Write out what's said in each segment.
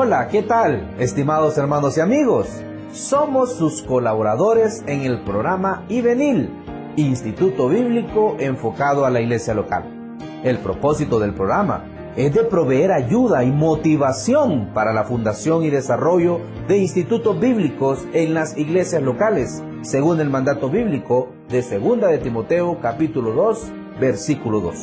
Hola, ¿qué tal, estimados hermanos y amigos? Somos sus colaboradores en el programa IBENIL, Instituto Bíblico enfocado a la iglesia local. El propósito del programa es de proveer ayuda y motivación para la fundación y desarrollo de institutos bíblicos en las iglesias locales, según el mandato bíblico de 2 de Timoteo capítulo 2, versículo 2.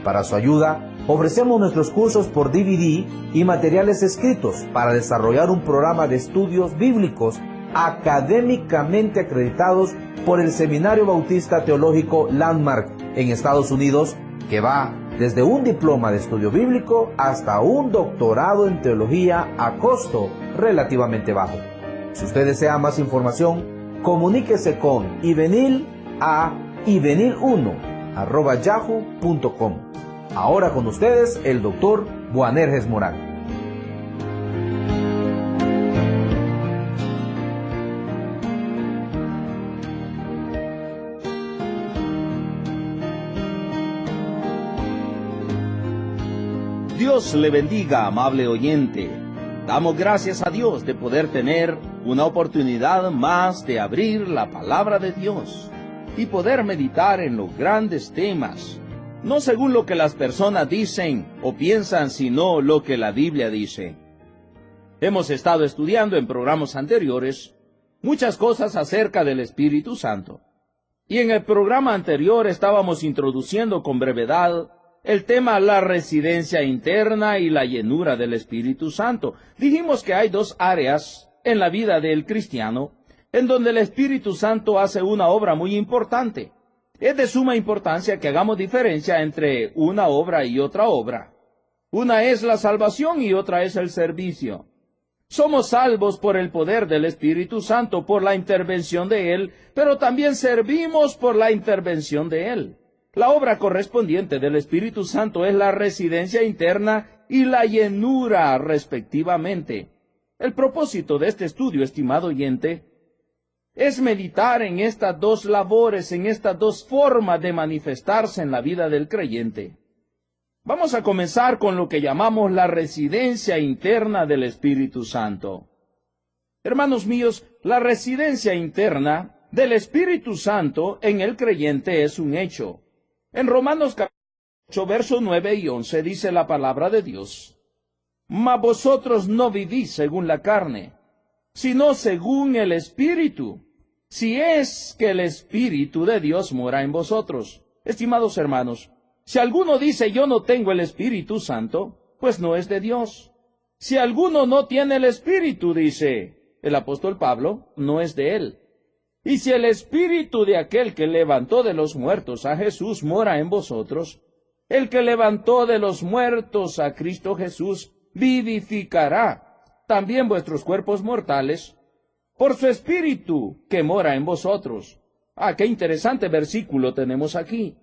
Para su ayuda, ofrecemos nuestros cursos por DVD y materiales escritos para desarrollar un programa de estudios bíblicos académicamente acreditados por el Seminario Bautista Teológico Landmark en Estados Unidos, que va desde un diploma de estudio bíblico hasta un doctorado en teología a costo relativamente bajo. Si usted desea más información, comuníquese con IBENIL a ibenil1@yahoo.com. Ahora con ustedes el doctor Boanerges Morán. Dios le bendiga, amable oyente. Damos gracias a Dios de poder tener una oportunidad más de abrir la palabra de Dios y poder meditar en los grandes temas, no según lo que las personas dicen o piensan, sino lo que la Biblia dice. Hemos estado estudiando en programas anteriores muchas cosas acerca del Espíritu Santo. Y en el programa anterior estábamos introduciendo con brevedad el tema la residencia interna y la llenura del Espíritu Santo. Dijimos que hay dos áreas en la vida del cristiano en donde el Espíritu Santo hace una obra muy importante. Es de suma importancia que hagamos diferencia entre una obra y otra obra. Una es la salvación y otra es el servicio. Somos salvos por el poder del Espíritu Santo, por la intervención de Él, pero también servimos por la intervención de Él. La obra correspondiente del Espíritu Santo es la residencia interna y la llenura, respectivamente. El propósito de este estudio, estimado oyente, es meditar en estas dos labores, en estas dos formas de manifestarse en la vida del creyente. Vamos a comenzar con lo que llamamos la residencia interna del Espíritu Santo. Hermanos míos, la residencia interna del Espíritu Santo en el creyente es un hecho. En Romanos capítulo 8, versos 9 y 11 dice la palabra de Dios: Mas vosotros no vivís según la carne, sino según el Espíritu, si es que el Espíritu de Dios mora en vosotros. Estimados hermanos, si alguno dice yo no tengo el Espíritu Santo, pues no es de Dios. Si alguno no tiene el Espíritu, dice el apóstol Pablo, no es de él. Y si el Espíritu de aquel que levantó de los muertos a Jesús mora en vosotros, el que levantó de los muertos a Cristo Jesús vivificará también vuestros cuerpos mortales por su Espíritu que mora en vosotros. Qué interesante versículo tenemos aquí.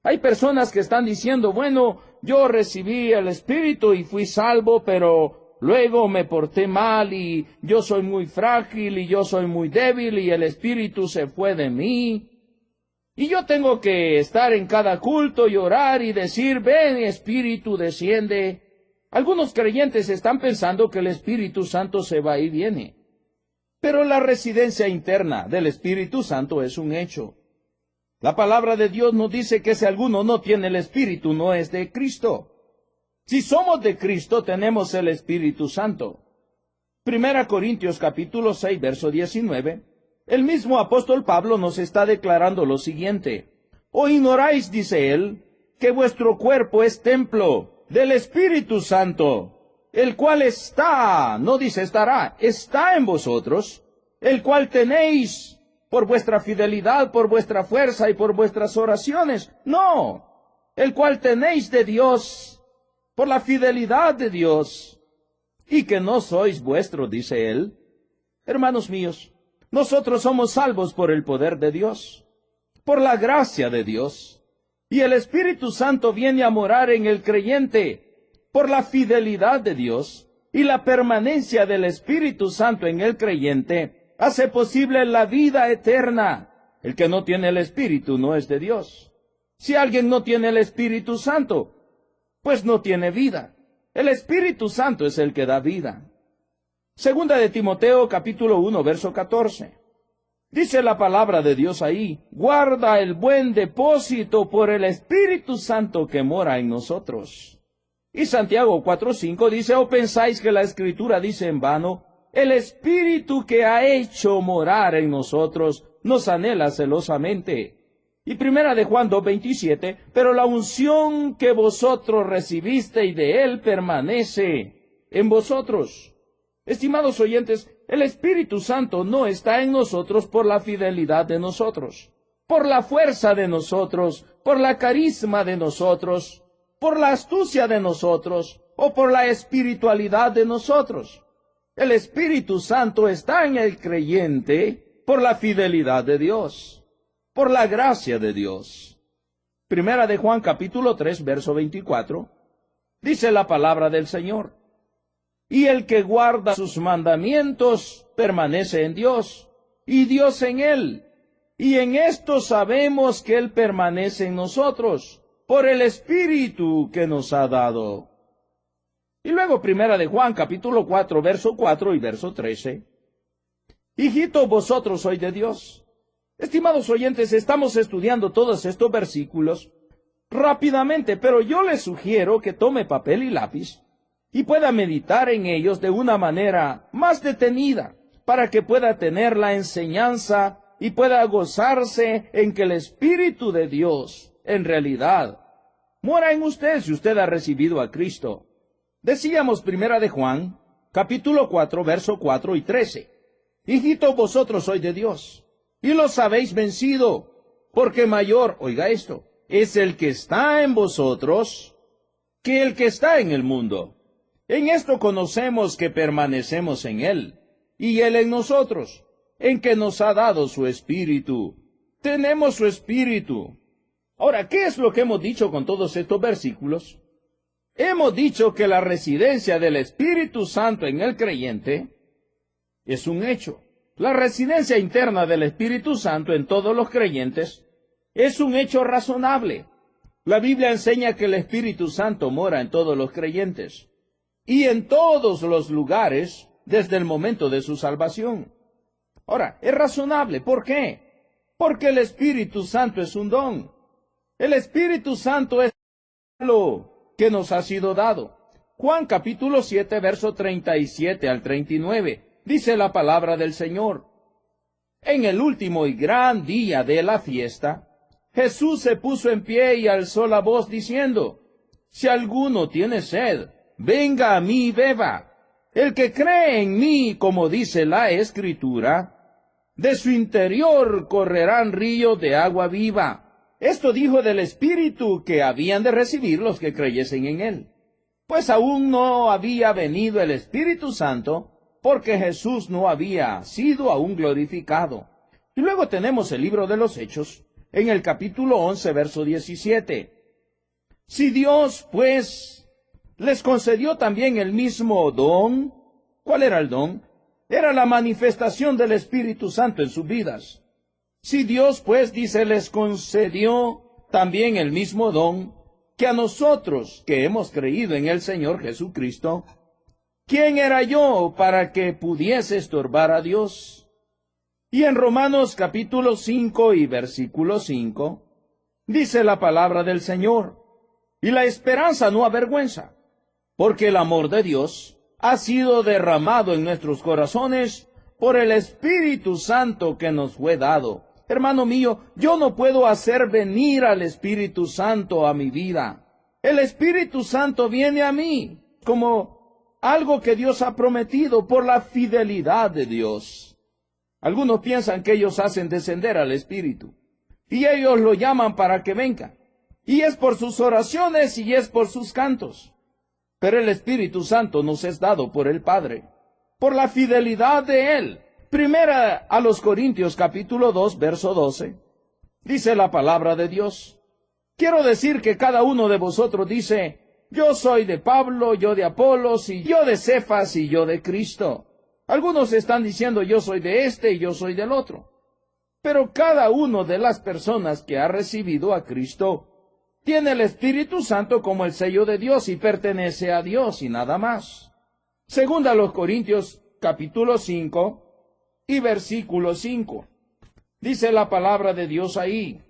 Hay personas que están diciendo, bueno, yo recibí el Espíritu y fui salvo, pero luego me porté mal y yo soy muy frágil y yo soy muy débil y el Espíritu se fue de mí. Y yo tengo que estar en cada culto y orar y decir, ven Espíritu, desciende. Algunos creyentes están pensando que el Espíritu Santo se va y viene. Pero la residencia interna del Espíritu Santo es un hecho. La palabra de Dios nos dice que si alguno no tiene el Espíritu, no es de Cristo. Si somos de Cristo, tenemos el Espíritu Santo. 1 Corintios capítulo 6, verso 19, el mismo apóstol Pablo nos está declarando lo siguiente: ¿O ignoráis, dice él, que vuestro cuerpo es templo del Espíritu Santo, el cual está, no dice estará, está en vosotros, el cual tenéis por vuestra fidelidad, por vuestra fuerza y por vuestras oraciones? No, el cual tenéis de Dios, por la fidelidad de Dios, y que no sois vuestros, dice él. Hermanos míos, nosotros somos salvos por el poder de Dios, por la gracia de Dios, y el Espíritu Santo viene a morar en el creyente por la fidelidad de Dios, y la permanencia del Espíritu Santo en el creyente hace posible la vida eterna. El que no tiene el Espíritu no es de Dios. Si alguien no tiene el Espíritu Santo, pues no tiene vida. El Espíritu Santo es el que da vida. Segunda de Timoteo, capítulo 1, verso 14. Dice la palabra de Dios ahí: guarda el buen depósito por el Espíritu Santo que mora en nosotros. Y Santiago 4:5 dice: ¿o pensáis que la Escritura dice en vano? El Espíritu que ha hecho morar en nosotros nos anhela celosamente. Y primera de Juan 2:27, pero la unción que vosotros recibisteis de Él permanece en vosotros. Estimados oyentes, el Espíritu Santo no está en nosotros por la fidelidad de nosotros, por la fuerza de nosotros, por la carisma de nosotros, por la astucia de nosotros, o por la espiritualidad de nosotros. El Espíritu Santo está en el creyente por la fidelidad de Dios, por la gracia de Dios. Primera de Juan capítulo 3, verso 24, dice la palabra del Señor: y el que guarda sus mandamientos permanece en Dios, y Dios en él. Y en esto sabemos que Él permanece en nosotros, por el Espíritu que nos ha dado. Y luego primera de Juan capítulo 4, verso 4 y verso 13. Hijitos, vosotros sois de Dios. Estimados oyentes, estamos estudiando todos estos versículos rápidamente, pero yo les sugiero que tome papel y lápiz y pueda meditar en ellos de una manera más detenida, para que pueda tener la enseñanza y pueda gozarse en que el Espíritu de Dios, en realidad, mora en usted si usted ha recibido a Cristo. Decíamos primera de Juan, capítulo 4, verso 4 y 13. Hijitos, vosotros sois de Dios, y los habéis vencido, porque mayor, oiga esto, es el que está en vosotros que el que está en el mundo. En esto conocemos que permanecemos en Él, y Él en nosotros, en que nos ha dado su Espíritu. Tenemos su Espíritu. Ahora, ¿qué es lo que hemos dicho con todos estos versículos? Hemos dicho que la residencia del Espíritu Santo en el creyente es un hecho. La residencia interna del Espíritu Santo en todos los creyentes es un hecho razonable. La Biblia enseña que el Espíritu Santo mora en todos los creyentes y en todos los lugares desde el momento de su salvación. Ahora, es razonable. ¿Por qué? Porque el Espíritu Santo es un don. El Espíritu Santo es lo que nos ha sido dado. Juan capítulo 7, verso 37 al 39, dice la palabra del Señor: en el último y gran día de la fiesta, Jesús se puso en pie y alzó la voz diciendo: si alguno tiene sed, venga a mí y beba. El que cree en mí, como dice la Escritura, de su interior correrán ríos de agua viva. Esto dijo del Espíritu que habían de recibir los que creyesen en Él. Pues aún no había venido el Espíritu Santo, porque Jesús no había sido aún glorificado. Y luego tenemos el libro de los Hechos, en el capítulo 11, verso 17. Si Dios, pues, les concedió también el mismo don. ¿Cuál era el don? Era la manifestación del Espíritu Santo en sus vidas. Si Dios, pues, dice, les concedió también el mismo don que a nosotros que hemos creído en el Señor Jesucristo, ¿quién era yo para que pudiese estorbar a Dios? Y en Romanos capítulo 5 y versículo 5, dice la palabra del Señor: y la esperanza no avergüenza, porque el amor de Dios ha sido derramado en nuestros corazones por el Espíritu Santo que nos fue dado. Hermano mío, yo no puedo hacer venir al Espíritu Santo a mi vida. El Espíritu Santo viene a mí como algo que Dios ha prometido por la fidelidad de Dios. Algunos piensan que ellos hacen descender al Espíritu, y ellos lo llaman para que venga. Y es por sus oraciones y es por sus cantos. Pero el Espíritu Santo nos es dado por el Padre, por la fidelidad de Él. Primera a los Corintios capítulo 2, verso 12, dice la palabra de Dios: quiero decir que cada uno de vosotros dice: yo soy de Pablo, yo de Apolos, y yo de Cefas, y yo de Cristo. Algunos están diciendo: yo soy de este y yo soy del otro. Pero cada uno de las personas que ha recibido a Cristo tiene el Espíritu Santo como el sello de Dios y pertenece a Dios y nada más. Segunda a los Corintios capítulo 5 y versículo 5. Dice la palabra de Dios ahí,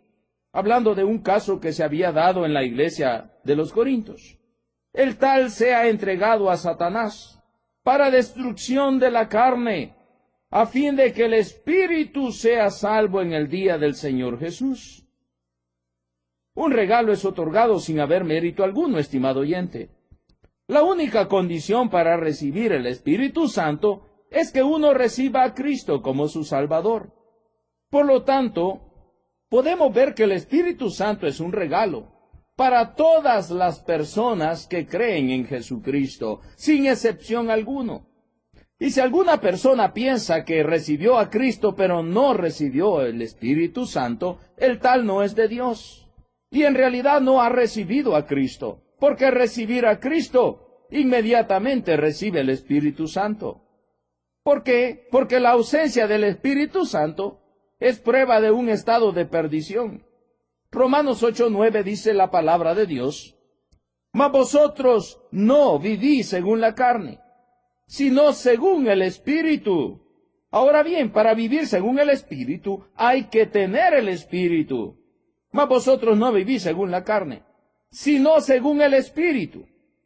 hablando de un caso que se había dado en la iglesia de los Corintios. El tal sea entregado a Satanás para destrucción de la carne, a fin de que el espíritu sea salvo en el día del Señor Jesús. Un regalo es otorgado sin haber mérito alguno, estimado oyente. La única condición para recibir el Espíritu Santo es que uno reciba a Cristo como su Salvador. Por lo tanto, podemos ver que el Espíritu Santo es un regalo para todas las personas que creen en Jesucristo, sin excepción alguna. Y si alguna persona piensa que recibió a Cristo pero no recibió el Espíritu Santo, el tal no es de Dios. Y en realidad no ha recibido a Cristo, porque recibir a Cristo inmediatamente recibe el Espíritu Santo. ¿Por qué? Porque la ausencia del Espíritu Santo es prueba de un estado de perdición. Romanos 8:9 dice la palabra de Dios: mas vosotros no vivís según la carne, sino según el Espíritu. Ahora bien, para vivir según el Espíritu hay que tener el Espíritu. Mas vosotros no vivís según la carne, sino según el Espíritu.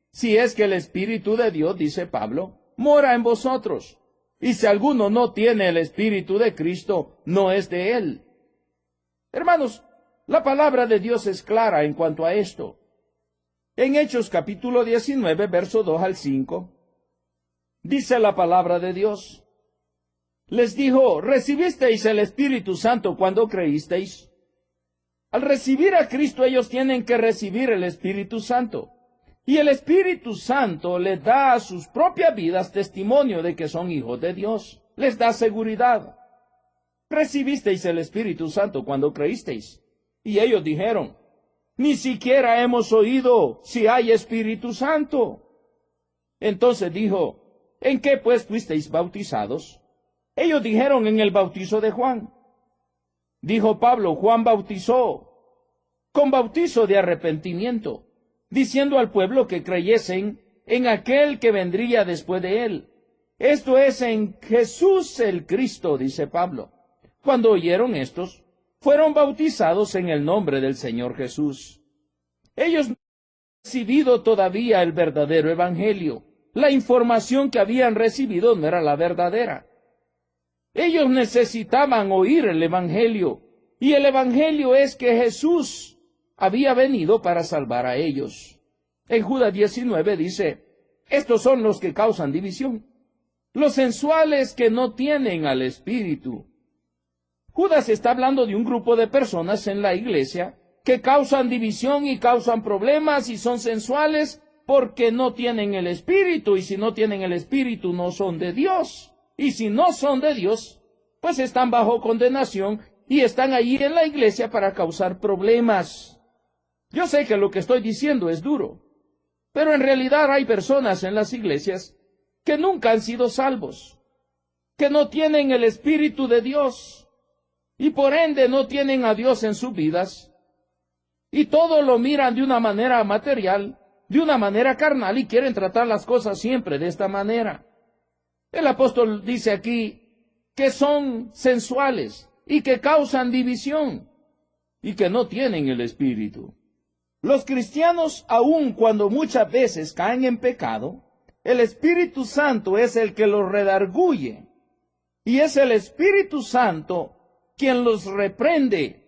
Si es que el Espíritu de Dios, dice Pablo, mora en vosotros. Y si alguno no tiene el Espíritu de Cristo, no es de él. Hermanos, la palabra de Dios es clara en cuanto a esto. En Hechos capítulo 19, verso 2 al 5, dice la palabra de Dios: les dijo, ¿recibisteis el Espíritu Santo cuando creísteis? Al recibir a Cristo ellos tienen que recibir el Espíritu Santo. Y el Espíritu Santo les da a sus propias vidas testimonio de que son hijos de Dios. Les da seguridad. ¿Recibisteis el Espíritu Santo cuando creísteis? Y ellos dijeron, ni siquiera hemos oído si hay Espíritu Santo. Entonces dijo, ¿en qué pues fuisteis bautizados? Ellos dijeron, en el bautizo de Juan. Dijo Pablo, Juan bautizó con bautizo de arrepentimiento, diciendo al pueblo que creyesen en aquel que vendría después de él. Esto es, en Jesús el Cristo, dice Pablo. Cuando oyeron estos, fueron bautizados en el nombre del Señor Jesús. Ellos no habían recibido todavía el verdadero evangelio. La información que habían recibido no era la verdadera. Ellos necesitaban oír el evangelio, y el evangelio es que Jesús había venido para salvar a ellos. En Judas 19 dice, estos son los que causan división, los sensuales que no tienen al Espíritu. Judas está hablando de un grupo de personas en la iglesia que causan división y causan problemas y son sensuales porque no tienen el Espíritu, y si no tienen el Espíritu no son de Dios. Y si no son de Dios, pues están bajo condenación y están ahí en la iglesia para causar problemas. Yo sé que lo que estoy diciendo es duro, pero en realidad hay personas en las iglesias que nunca han sido salvos, que no tienen el Espíritu de Dios, y por ende no tienen a Dios en sus vidas, y todo lo miran de una manera material, de una manera carnal, y quieren tratar las cosas siempre de esta manera. El apóstol dice aquí que son sensuales y que causan división y que no tienen el Espíritu. Los cristianos, aun cuando muchas veces caen en pecado, el Espíritu Santo es el que los redarguye, y es el Espíritu Santo quien los reprende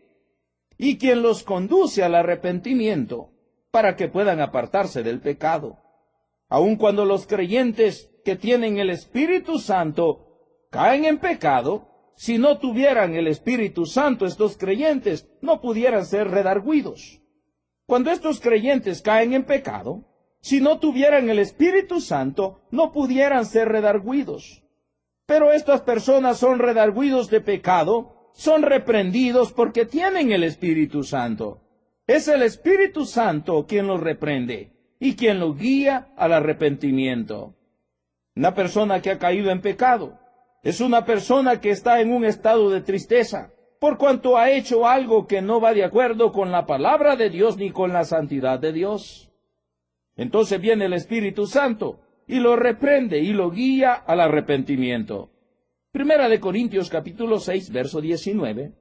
y quien los conduce al arrepentimiento para que puedan apartarse del pecado. Aun cuando los creyentes que tienen el Espíritu Santo caen en pecado, si no tuvieran el Espíritu Santo, estos creyentes no pudieran ser redarguidos. Cuando estos creyentes caen en pecado, si no tuvieran el Espíritu Santo, no pudieran ser redarguidos. Pero estas personas son redarguidos de pecado, son reprendidos porque tienen el Espíritu Santo. Es el Espíritu Santo quien los reprende y quien los guía al arrepentimiento. Una persona que ha caído en pecado es una persona que está en un estado de tristeza, por cuanto ha hecho algo que no va de acuerdo con la palabra de Dios ni con la santidad de Dios. Entonces viene el Espíritu Santo y lo reprende y lo guía al arrepentimiento. Primera de Corintios capítulo 6, verso 19.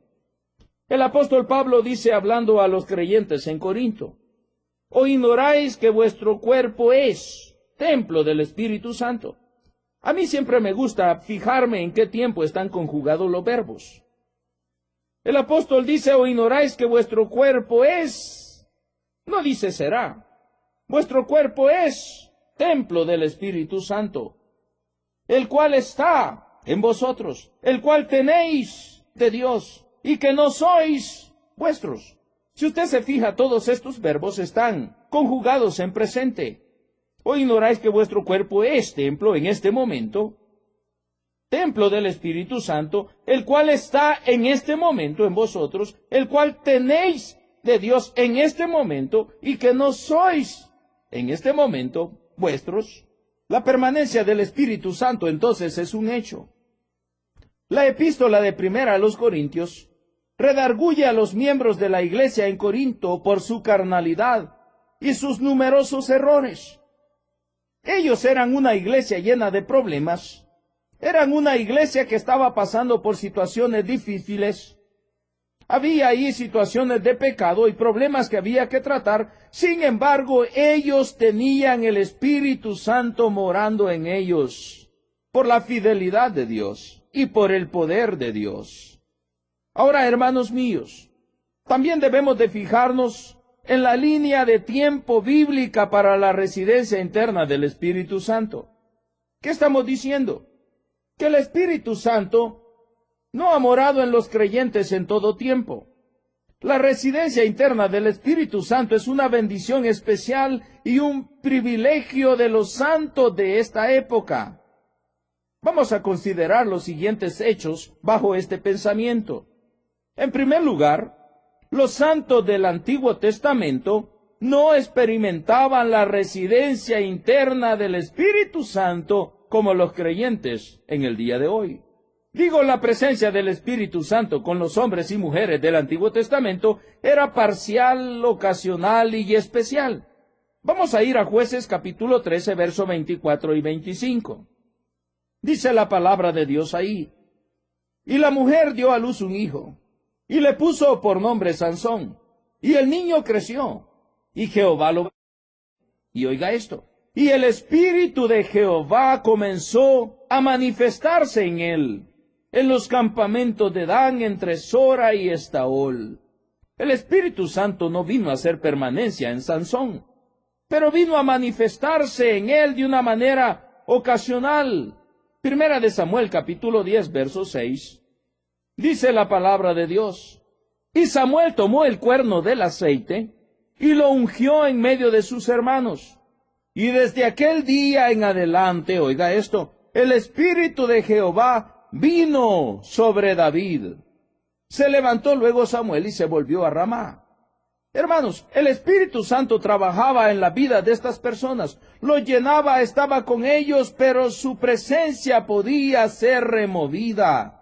El apóstol Pablo dice hablando a los creyentes en Corinto: ¿O ignoráis que vuestro cuerpo es templo del Espíritu Santo? A mí siempre me gusta fijarme en qué tiempo están conjugados los verbos. El apóstol dice: ¿O ignoráis que vuestro cuerpo es? No dice será. Vuestro cuerpo es templo del Espíritu Santo, el cual está en vosotros, el cual tenéis de Dios, y que no sois vuestros. Si usted se fija, todos estos verbos están conjugados en presente. ¿O ignoráis que vuestro cuerpo es templo en este momento? Templo del Espíritu Santo, el cual está en este momento en vosotros, el cual tenéis de Dios en este momento, y que no sois en este momento vuestros. La permanencia del Espíritu Santo entonces es un hecho. La epístola de Primera a los Corintios redarguye a los miembros de la iglesia en Corinto por su carnalidad y sus numerosos errores. Ellos eran una iglesia llena de problemas, eran una iglesia que estaba pasando por situaciones difíciles. Había ahí situaciones de pecado y problemas que había que tratar. Sin embargo, ellos tenían el Espíritu Santo morando en ellos, por la fidelidad de Dios y por el poder de Dios. Ahora, hermanos míos, también debemos de fijarnos en la línea de tiempo bíblica para la residencia interna del Espíritu Santo. ¿Qué estamos diciendo? Que el Espíritu Santo no ha morado en los creyentes en todo tiempo. La residencia interna del Espíritu Santo es una bendición especial y un privilegio de los santos de esta época. Vamos a considerar los siguientes hechos bajo este pensamiento. En primer lugar, los santos del Antiguo Testamento no experimentaban la residencia interna del Espíritu Santo como los creyentes en el día de hoy. Digo, la presencia del Espíritu Santo con los hombres y mujeres del Antiguo Testamento era parcial, ocasional y especial. Vamos a ir a Jueces capítulo 13, verso 24 y 25. Dice la palabra de Dios ahí: Y la mujer dio a luz un hijo, y le puso por nombre Sansón. Y el niño creció, y Jehová lo... Y oiga esto: y el Espíritu de Jehová comenzó a manifestarse en él, en los campamentos de Dan, entre Sora y Estaol. El Espíritu Santo no vino a hacer permanencia en Sansón, pero vino a manifestarse en él de una manera ocasional. Primera de Samuel, capítulo 10, verso 6. Dice la palabra de Dios: y Samuel tomó el cuerno del aceite y lo ungió en medio de sus hermanos. Y desde aquel día en adelante, oiga esto, el Espíritu de Jehová vino sobre David. Se levantó luego Samuel y se volvió a Ramá. Hermanos, el Espíritu Santo trabajaba en la vida de estas personas, los llenaba, estaba con ellos, pero su presencia podía ser removida.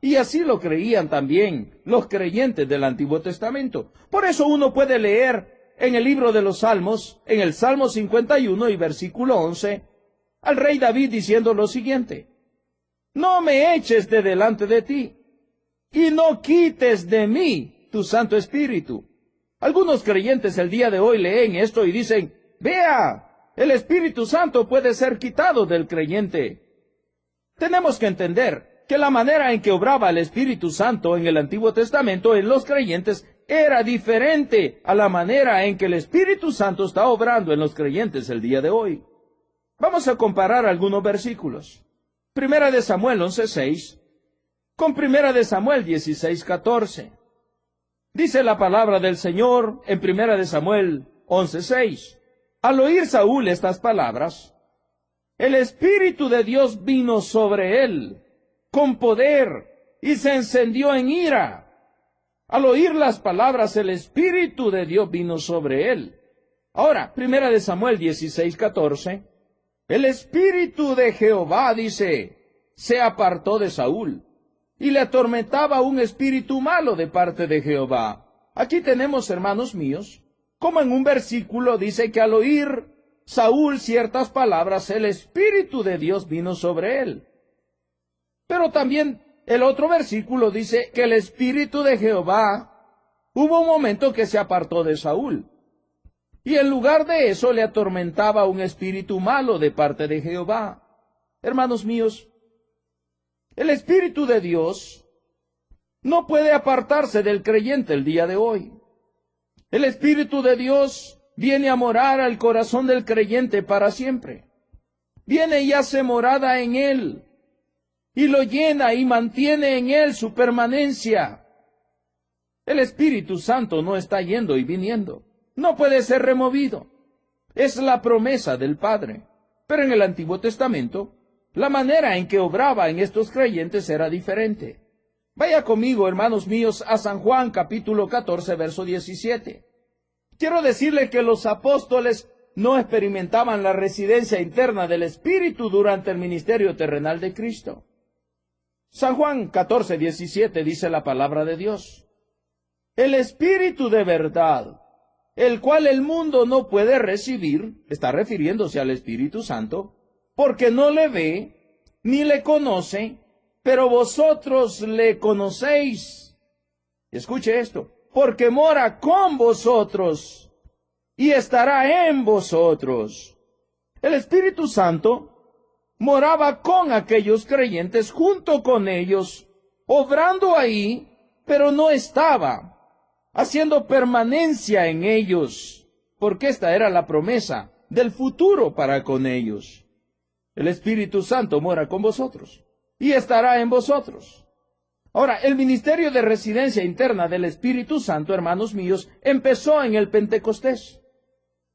Y así lo creían también los creyentes del Antiguo Testamento. Por eso uno puede leer en el libro de los Salmos, en el Salmo 51 y versículo 11, al rey David diciendo lo siguiente: no me eches de delante de ti, y no quites de mí tu Santo Espíritu. Algunos creyentes el día de hoy leen esto y dicen: vea, el Espíritu Santo puede ser quitado del creyente. Tenemos que entender que la manera en que obraba el Espíritu Santo en el Antiguo Testamento en los creyentes era diferente a la manera en que el Espíritu Santo está obrando en los creyentes el día de hoy. Vamos a comparar algunos versículos. Primera de Samuel 11:6 con Primera de Samuel 16:14. Dice la palabra del Señor en Primera de Samuel 11:6. Al oír Saúl estas palabras, el Espíritu de Dios vino sobre él con poder y se encendió en ira. Al oír las palabras, el Espíritu de Dios vino sobre él. Ahora, Primera de Samuel 16:14, el Espíritu de Jehová, dice, se apartó de Saúl, y le atormentaba un espíritu malo de parte de Jehová. Aquí tenemos, hermanos míos, como en un versículo dice que al oír Saúl ciertas palabras, el Espíritu de Dios vino sobre él. Pero también el otro versículo dice que el Espíritu de Jehová, hubo un momento que se apartó de Saúl. Y en lugar de eso le atormentaba un espíritu malo de parte de Jehová. Hermanos míos, el Espíritu de Dios no puede apartarse del creyente el día de hoy. El Espíritu de Dios viene a morar al corazón del creyente para siempre. Viene y hace morada en él, y lo llena y mantiene en él su permanencia. El Espíritu Santo no está yendo y viniendo. No puede ser removido. Es la promesa del Padre. Pero en el Antiguo Testamento, la manera en que obraba en estos creyentes era diferente. Vaya conmigo, hermanos míos, a San Juan capítulo 14, verso 17. Quiero decirle que los apóstoles no experimentaban la residencia interna del Espíritu durante el ministerio terrenal de Cristo. San Juan 14, 17 dice la palabra de Dios: el Espíritu de verdad, el cual el mundo no puede recibir, está refiriéndose al Espíritu Santo, porque no le ve, ni le conoce, pero vosotros le conocéis. Escuche esto: porque mora con vosotros y estará en vosotros. El Espíritu Santo moraba con aquellos creyentes, junto con ellos, obrando ahí, pero no estaba haciendo permanencia en ellos, porque esta era la promesa del futuro para con ellos. El Espíritu Santo mora con vosotros y estará en vosotros. Ahora, el ministerio de residencia interna del Espíritu Santo, hermanos míos, empezó en el Pentecostés.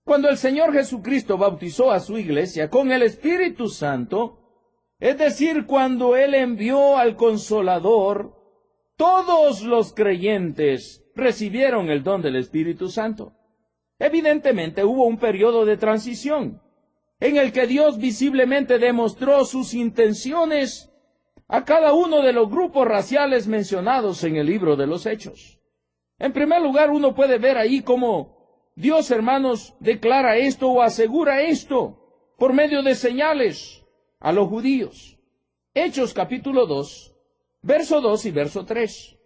Cuando el Señor Jesucristo bautizó a su iglesia con el Espíritu Santo, es decir, cuando Él envió al Consolador, todos los creyentes recibieron el don del Espíritu Santo. Evidentemente hubo un periodo de transición en el que Dios visiblemente demostró sus intenciones a cada uno de los grupos raciales mencionados en el libro de los Hechos. En primer lugar, uno puede ver ahí cómo Dios, hermanos, declara esto o asegura esto por medio de señales a los judíos. Hechos capítulo 2, verso 2 y verso 3.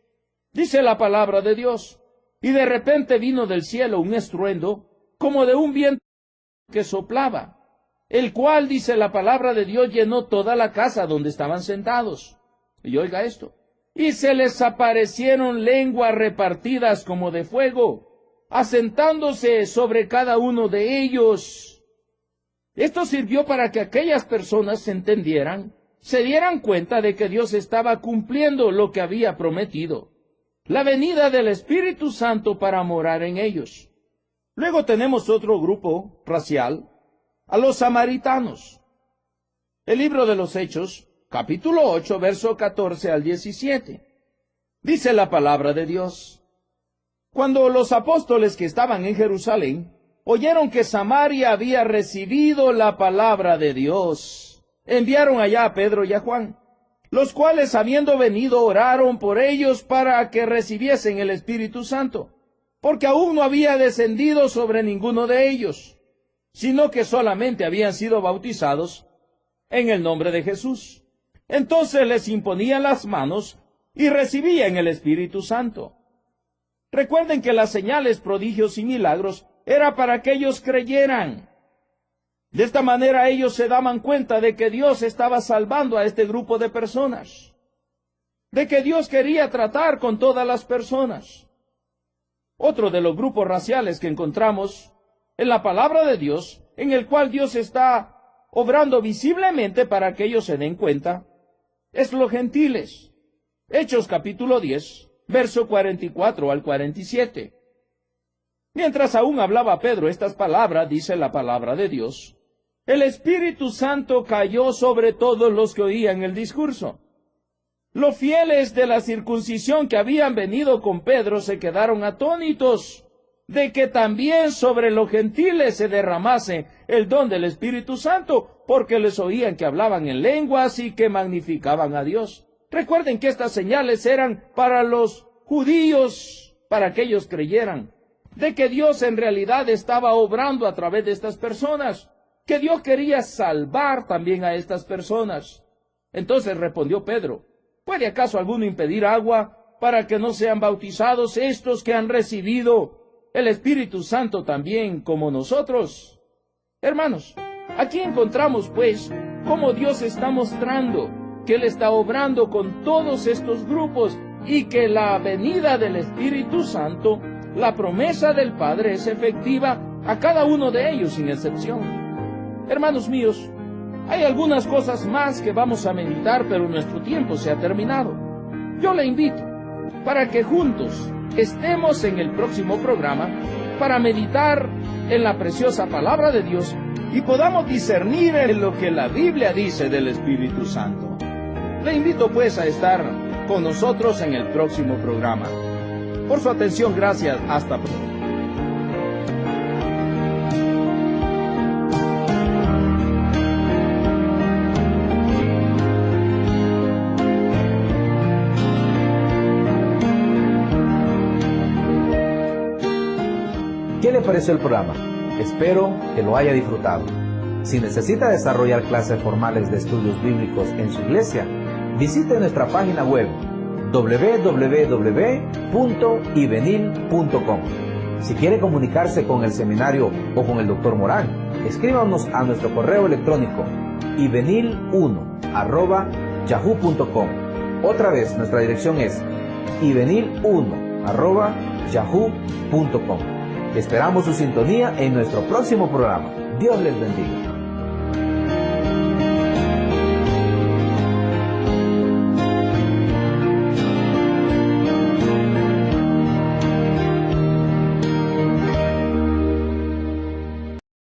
Dice la palabra de Dios: y de repente vino del cielo un estruendo, como de un viento que soplaba, el cual, dice la palabra de Dios, llenó toda la casa donde estaban sentados. Y oiga esto: y se les aparecieron lenguas repartidas como de fuego, asentándose sobre cada uno de ellos. Esto sirvió para que aquellas personas se entendieran, se dieran cuenta de que Dios estaba cumpliendo lo que había prometido: la venida del Espíritu Santo para morar en ellos. Luego tenemos otro grupo racial, a los samaritanos. El libro de los Hechos, capítulo 8, verso 14 al 17. Dice la palabra de Dios: cuando los apóstoles que estaban en Jerusalén oyeron que Samaria había recibido la palabra de Dios, enviaron allá a Pedro y a Juan, los cuales, habiendo venido, oraron por ellos para que recibiesen el Espíritu Santo, porque aún no había descendido sobre ninguno de ellos, sino que solamente habían sido bautizados en el nombre de Jesús. Entonces les imponían las manos y recibían el Espíritu Santo. Recuerden que las señales, prodigios y milagros era para que ellos creyeran. De esta manera ellos se daban cuenta de que Dios estaba salvando a este grupo de personas, de que Dios quería tratar con todas las personas. Otro de los grupos raciales que encontramos en la palabra de Dios, en el cual Dios está obrando visiblemente para que ellos se den cuenta, es los gentiles. Hechos capítulo 10, verso 44 al 47. Mientras aún hablaba Pedro estas palabras, dice la palabra de Dios, el Espíritu Santo cayó sobre todos los que oían el discurso. Los fieles de la circuncisión que habían venido con Pedro se quedaron atónitos de que también sobre los gentiles se derramase el don del Espíritu Santo, porque les oían que hablaban en lenguas y que magnificaban a Dios. Recuerden que estas señales eran para los judíos, para que ellos creyeran de que Dios en realidad estaba obrando a través de estas personas. que Dios quería salvar también a estas personas. Entonces respondió Pedro, ¿puede acaso alguno impedir agua para que no sean bautizados estos que han recibido el Espíritu Santo también como nosotros? Hermanos, aquí encontramos pues cómo Dios está mostrando que Él está obrando con todos estos grupos y que la venida del Espíritu Santo, la promesa del Padre es efectiva a cada uno de ellos sin excepción. Hermanos míos, hay algunas cosas más que vamos a meditar, pero nuestro tiempo se ha terminado. Yo le invito para que juntos estemos en el próximo programa para meditar en la preciosa palabra de Dios y podamos discernir en lo que la Biblia dice del Espíritu Santo. Le invito pues a estar con nosotros en el próximo programa. Por su atención, gracias. Hasta pronto. ¿Qué le pareció el programa? Espero que lo haya disfrutado. Si necesita desarrollar clases formales de estudios bíblicos en su iglesia, visite nuestra página web www.ivenil.com. Si quiere comunicarse con el seminario o con el Dr. Morán, escríbanos a nuestro correo electrónico ivenil1@yahoo.com. Otra vez, nuestra dirección es ivenil1@yahoo.com. Esperamos su sintonía en nuestro próximo programa. Dios les bendiga.